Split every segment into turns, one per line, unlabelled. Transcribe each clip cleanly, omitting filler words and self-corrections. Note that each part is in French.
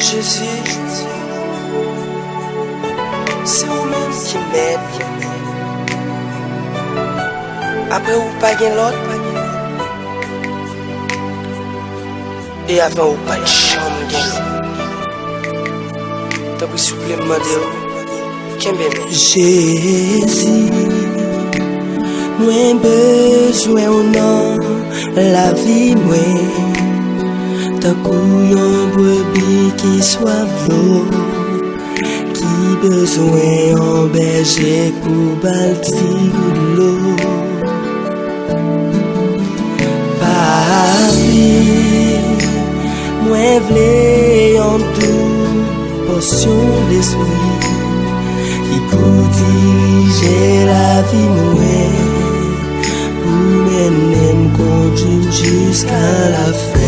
Jésus, c'est vous-même qui m'aide. Après ou pas gain l'autre, et avant ou pas de chambre gain. T'as pris supplément de qu'un bébé.
Jésus, moi besoin ou non la vie moi. Tant qu'on brebis qui soit l'eau, qui besoin en berger pour bâtir l'eau. Papi, moi v'lais en tout portion d'esprit qui pour diriger la vie moi, pour mener conduire jusqu'à la fin.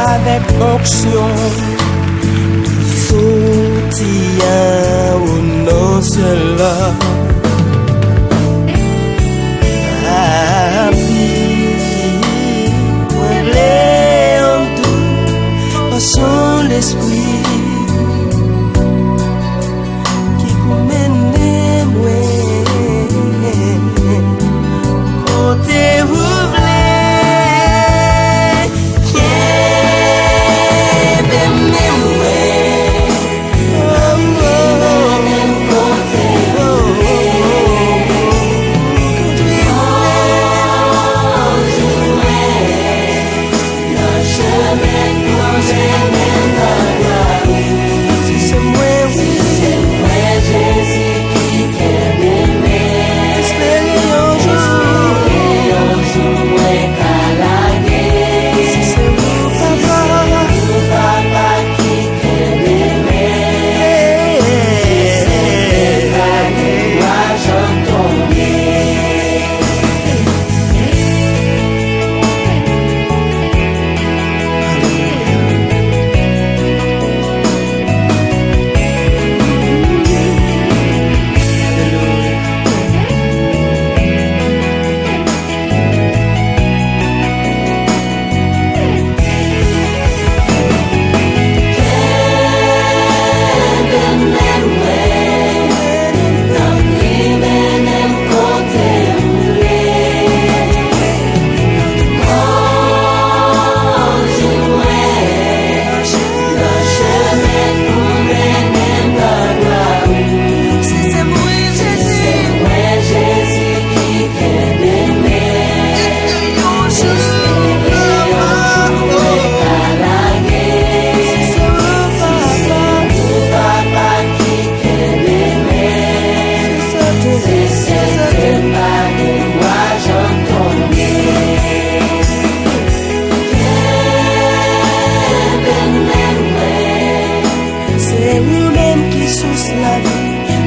Avec onction qui sortit au nom cela. Son l'esprit qui vous mène moi côté vous voulez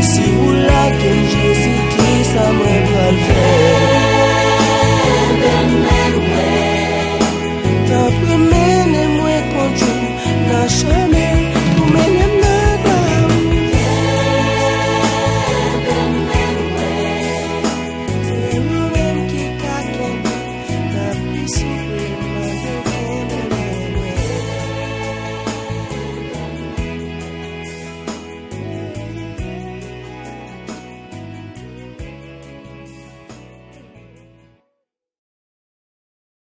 si vous l'avez Jésus-Christ, ça me va le faire.